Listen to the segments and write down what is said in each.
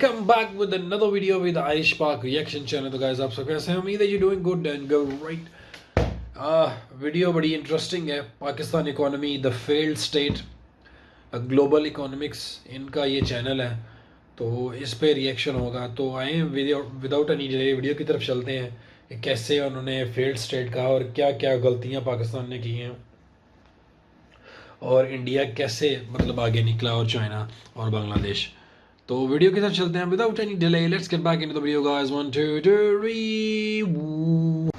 Welcome back with another video with Ayush पाक reaction channel. तो guys आप सब कैसे हैं? उम्मीद है you doing good and great. Video बड़ी इंटरेस्टिंग है। Pakistan economy the failed state, global economics, इनका ये चैनल है, तो इस पे रिएक्शन होगा। तो आए video without any delay video की तरफ चलते हैं कि कैसे उन्होंने फेल्ड स्टेट कहा और क्या क्या गलतियां पाकिस्तान ने की हैं और इंडिया कैसे मतलब आगे निकला, और चाइना और बांग्लादेश। तो वीडियो की तरफ चलते हैं without any delay. Let's get back into the video guys. 1 2 3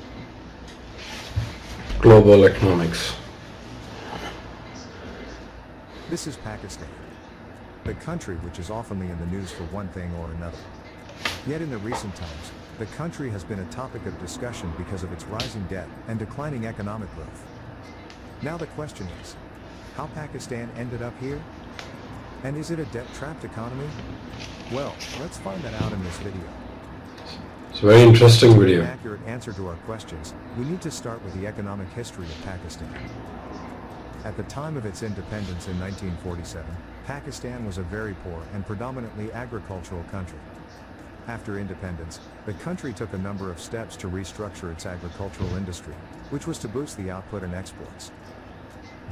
global economics. This is Pakistan, the country which is oftenly in the news for one thing or another. Yet in the recent times, the country has been a topic of discussion because of its rising debt and declining economic growth. Now the question is, how Pakistan ended up here? And is it a debt-trapped economy? Well, let's find that out in this video. It's a very interesting video. For an accurate answer to our questions, we need to start with the economic history of Pakistan. At the time of its independence in 1947, Pakistan was a very poor and predominantly agricultural country. After independence, the country took a number of steps to restructure its agricultural industry, which was to boost the output and exports.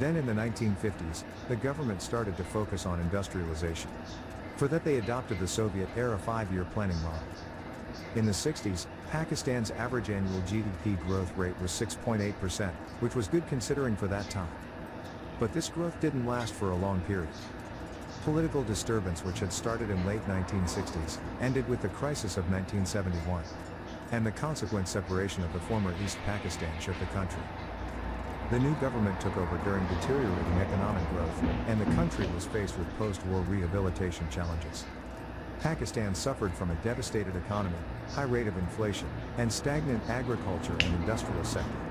Then in the 1950s, the government started to focus on industrialization. For that they adopted the Soviet-era 5-year planning model. In the 60s, Pakistan's average annual GDP growth rate was 6.8%, which was good considering for that time. But this growth didn't last for a long period. Political disturbance which had started in late 1960s, ended with the crisis of 1971. And the consequent separation of the former East Pakistan shook the country. The new government took over during deteriorating economic growth, and the country was faced with post-war rehabilitation challenges. Pakistan suffered from a devastated economy, high rate of inflation, and stagnant agriculture and industrial sector.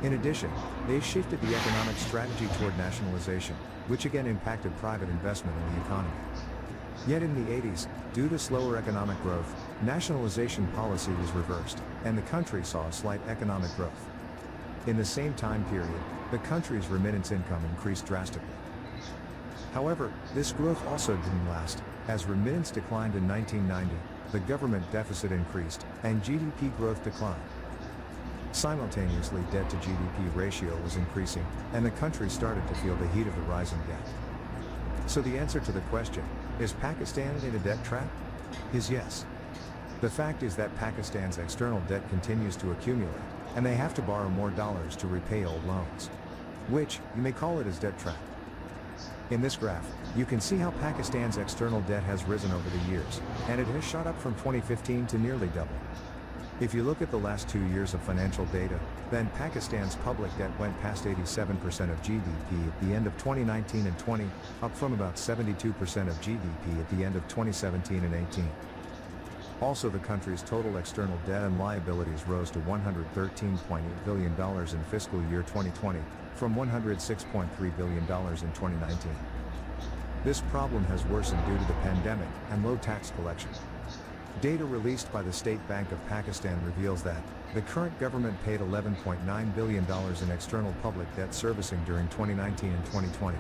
In addition, they shifted the economic strategy toward nationalization, which again impacted private investment in the economy. Yet in the 80s, due to slower economic growth, nationalization policy was reversed, and the country saw a slight economic growth. In the same time period, the country's remittance income increased drastically. However, this growth also didn't last, as remittance declined in 1990, the government deficit increased, and GDP growth declined. Simultaneously, debt to GDP ratio was increasing, and the country started to feel the heat of the rising debt. So the answer to the question, is Pakistan in a debt trap? Is yes. The fact is that Pakistan's external debt continues to accumulate, and they have to borrow more dollars to repay old loans. Which, you may call it as debt trap. In this graph, you can see how Pakistan's external debt has risen over the years, and it has shot up from 2015 to nearly double. If you look at the last 2 years of financial data, then Pakistan's public debt went past 87% of GDP at the end of 2019 and 20, up from about 72% of GDP at the end of 2017 and 18. Also, the country's total external debt and liabilities rose to $113.8 billion in fiscal year 2020, from $106.3 billion in 2019. This problem has worsened due to the pandemic and low tax collection. Data released by the State Bank of Pakistan reveals that the current government paid $11.9 billion in external public debt servicing during 2019 and 2020.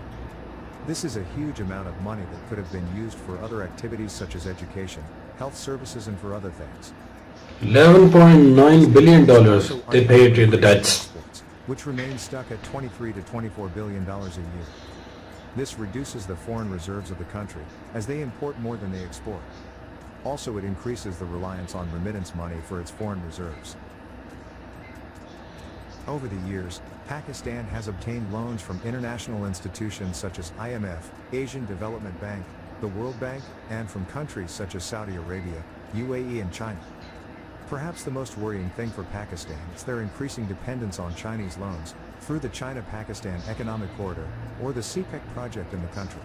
This is a huge amount of money that could have been used for other activities such as education, health services, and for other things. $11.9 billion they paid in the debts, which remain stuck at $23 to $24 billion a year. This reduces the foreign reserves of the country, as they import more than they export. Also, it increases the reliance on remittance money for its foreign reserves. Over the years, Pakistan has obtained loans from international institutions such as IMF, Asian Development Bank, the World Bank, and from countries such as Saudi Arabia, UAE, and China. Perhaps the most worrying thing for Pakistan is their increasing dependence on Chinese loans through the China-Pakistan Economic Corridor, or the CPEC project in the country.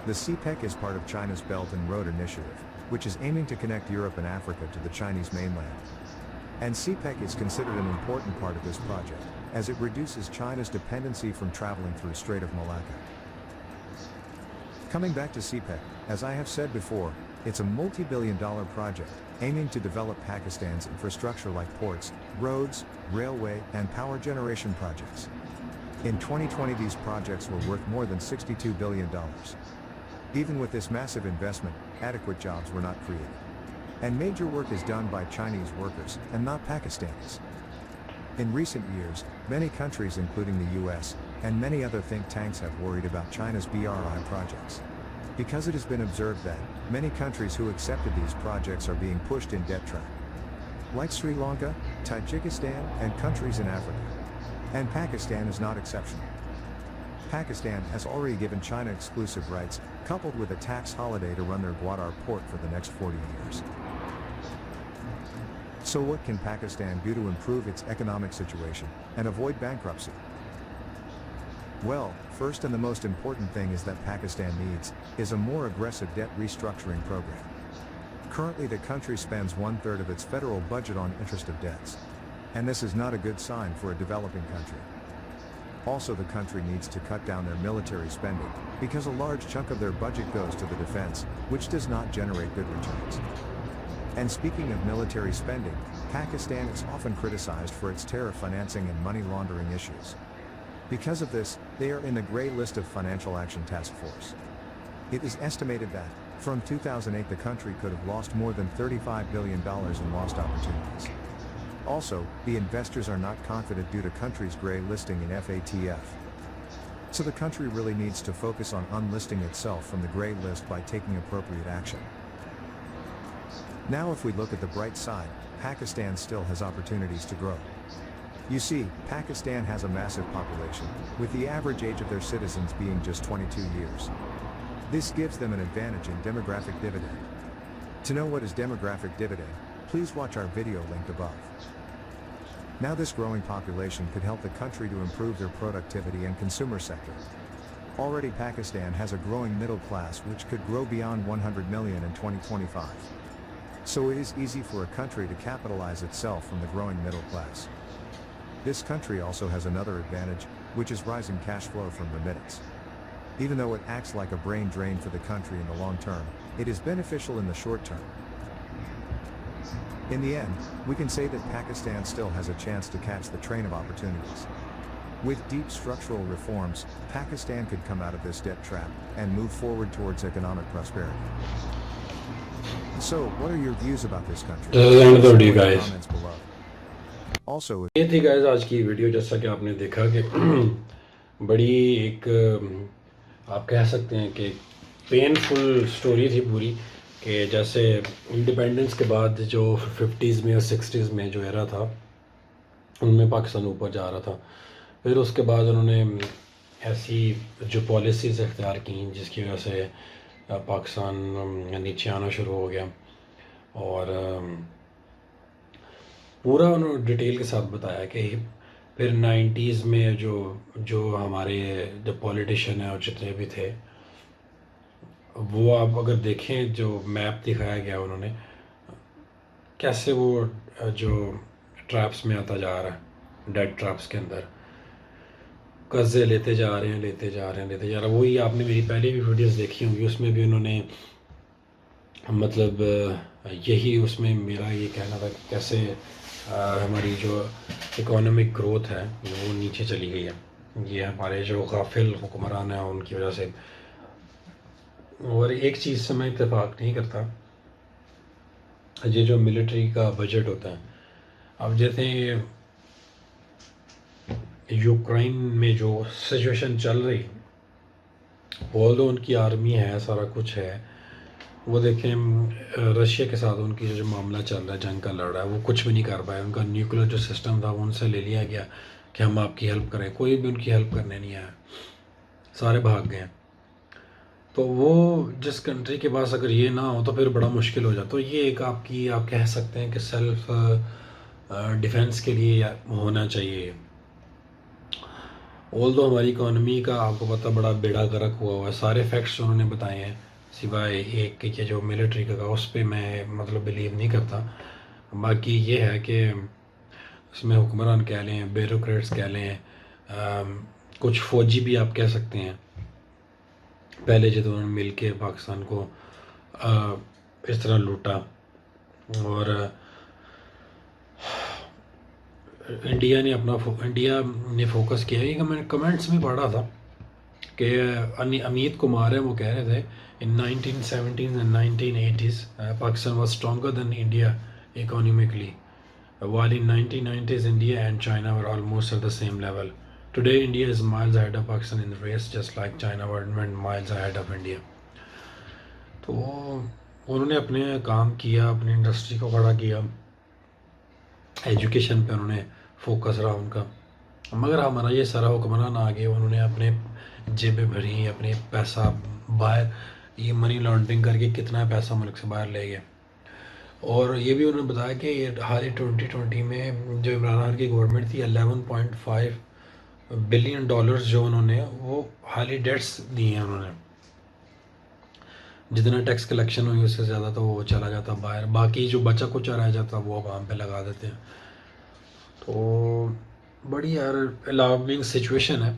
The CPEC is part of China's Belt and Road Initiative, which is aiming to connect Europe and Africa to the Chinese mainland. And CPEC is considered an important part of this project, as it reduces China's dependency from traveling through Strait of Malacca. Coming back to CPEC, as I have said before, it's a multi-billion-dollar project, aiming to develop Pakistan's infrastructure like ports, roads, railway, and power generation projects. In 2020 these projects were worth more than $62 billion. Even with this massive investment, adequate jobs were not created. And major work is done by Chinese workers, and not Pakistanis. In recent years, many countries including the US, and many other think tanks have worried about China's BRI projects. Because it has been observed that, many countries who accepted these projects are being pushed in debt trap. Like Sri Lanka, Tajikistan, and countries in Africa. And Pakistan is not exceptional. Pakistan has already given China exclusive rights, coupled with a tax holiday to run their Gwadar port for the next 40 years. So what can Pakistan do to improve its economic situation, and avoid bankruptcy? Well, first and the most important thing is that Pakistan needs, is a more aggressive debt restructuring program. Currently the country spends 1/3 of its federal budget on interest of debts. And this is not a good sign for a developing country. Also the country needs to cut down their military spending, because a large chunk of their budget goes to the defense, which does not generate good returns. And speaking of military spending, Pakistan is often criticized for its terror financing and money laundering issues. Because of this, they are in the gray list of Financial Action Task Force. It is estimated that, from 2008 the country could have lost more than $35 billion in lost opportunities. Also, the investors are not confident due to country's gray listing in FATF. So the country really needs to focus on unlisting itself from the gray list by taking appropriate action. Now if we look at the bright side, Pakistan still has opportunities to grow. You see, Pakistan has a massive population, with the average age of their citizens being just 22 years. This gives them an advantage in demographic dividend. To know what is demographic dividend, please watch our video linked above. Now this growing population could help the country to improve their productivity and consumer sector. Already Pakistan has a growing middle class which could grow beyond 100 million in 2025. So it is easy for a country to capitalize itself from the growing middle class. This country also has another advantage, which is rising cash flow from remittance. Even though it acts like a brain drain for the country in the long term, it is beneficial in the short term. In the end, we can say that Pakistan still has a chance to catch the train of opportunities. With deep structural reforms, Pakistan could come out of this debt trap and move forward towards economic prosperity. So, what are your views about this country? This is the end of the video, Share in the guys. comments below. Also, ये थी guys आज की video, जैसा कि आपने देखा कि बड़ी एक आप कह सकते हैं कि पेनफुल स्टोरी थी पूरी, कि जैसे इंडिपेंडेंस के बाद जो 50s में और 60s में जो एरा था उनमें पाकिस्तान ऊपर जा रहा था, फिर उसके बाद उन्होंने ऐसी जो पॉलिसीज़ इख्तियार की जिसकी वजह से पाकिस्तान नीचे आना शुरू हो गया। और पूरा उन्होंने डिटेल के साथ बताया कि फिर 90s में जो हमारे जो पॉलिटिशियन हैं और जितने भी थे, वो आप अगर देखें जो मैप दिखाया गया उन्होंने, कैसे वो जो ट्रैप्स में आता जा रहा है, डेड ट्रैप्स के अंदर कर्जे लेते जा रहे हैं। वही आपने मेरी पहले भी वीडियोस देखी होंगी, उसमें भी उन्होंने मतलब यही उसमें मेरा ये कहना था कि कैसे हमारी जो इकोनॉमिक ग्रोथ है वो नीचे चली गई है, ये हमारे जो गाफिल हुक्मरान हैं उनकी वजह से। और एक चीज़ से मैं इत्तेफाक नहीं करता, ये जो मिलिट्री का बजट होता है, अब जैसे यूक्रेन में जो सिचुएशन चल रही, ऑल्दो उनकी आर्मी है, सारा कुछ है, वो देखें रशिया के साथ उनकी जो मामला चल रहा है, जंग का लड़ रहा है, वो कुछ भी नहीं कर पाए। उनका न्यूक्लियर जो सिस्टम था वो उनसे ले लिया गया कि हम आपकी हेल्प करें, कोई भी उनकी हेल्प करने नहीं आया, सारे भाग गए। तो वो जिस कंट्री के पास अगर ये ना हो तो फिर बड़ा मुश्किल हो जाता। तो ये एक आपकी आप कह सकते हैं कि सेल्फ डिफेंस के लिए होना चाहिए। ऑल्दो हमारी इकोनॉमी का आपको पता बड़ा बेड़ा गर्क हुआ है, सारे फैक्ट्स उन्होंने बताए हैं, सिवाय एक के जो मिलिट्री का उस पर मैं मतलब बिलीव नहीं करता। बाकी ये है कि इसमें हुक्मरान कह लें, ब्यूरोक्रेट्स कह लें, कुछ फ़ौजी भी आप कह सकते हैं, पहले जो उन्होंने मिल के पाकिस्तान को इस तरह लूटा। और इंडिया ने फोकस किया है। मैंने कमेंट्स में पढ़ा था کہ امیت کمار ہے وہ کہہ رہے تھے ان 1970s and 1980s Pakistan was stronger than India economically, while in 1990s India and China were almost at the same level. Today India is miles ahead of Pakistan in the race, just like China went miles ahead of India. تو انہوں نے اپنے کام کیا, اپنی industry کو کھڑا کیا, education پہ انہوں نے فوکس رہا ان کا, مگر ہمارا یہ سارا حکمران آگے انہوں نے اپنے جیبیں بھری, اپنے پیسہ باہر یہ منی لانڈرنگ کر کے کتنا پیسہ ملک سے باہر لے گئے. اور یہ بھی انہوں نے بتایا کہ یہ حال 2020 میں جو عمران خان کی گورنمنٹ تھی 11.5 بلین ڈالرز جو انہوں نے وہ حالی ڈیٹس دی ہیں انہوں نے. جتنا ٹیکس کلیکشن ہوئی اس سے زیادہ تو وہ چلا جاتا باہر, باقی جو بچا کچا رہ جاتا وہ عوام پہ لگا دیتے ہیں. تو بڑی یار الارمنگ سچویشن ہے.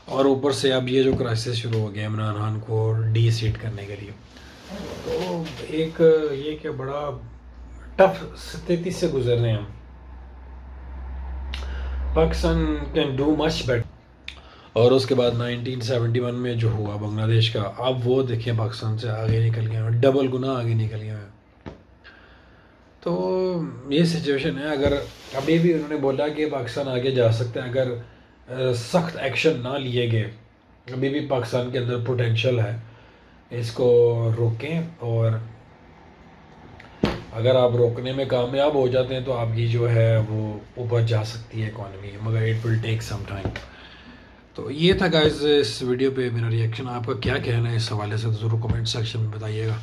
اور اوپر سے اب یہ جو کرائسس شروع ہو گیا عمران خان کو ڈی سیٹ کرنے کے لیے, تو ایک یہ کہ بڑا ٹف استھتی سے گزر رہے ہیں ہم. Pakistan can do much better. اور اس کے بعد 1971 میں جو ہوا بنگلہ دیش کا, اب وہ دیکھیں پاکستان سے آگے نکل گئے ہیں, ڈبل گنا آگے نکل گئے ہیں. تو یہ سچویشن ہے. اگر ابھی بھی انہوں نے بولا کہ پاکستان آگے جا سکتا ہے اگر سخت ایکشن نہ لیے گئے. ابھی بھی پاکستان کے اندر پوٹینشیل ہے, اس کو روکیں, اور اگر آپ روکنے میں کامیاب ہو جاتے ہیں تو آپ کی جو ہے وہ اوپر جا سکتی ہے اکانومی, مگر it will take some time. تو یہ تھا گائز اس ویڈیو پہ میرا ریئیکشن. آپ کا کیا کہنا ہے اس حوالے سے ضرور کمنٹ سیکشن میں بتائیے گا.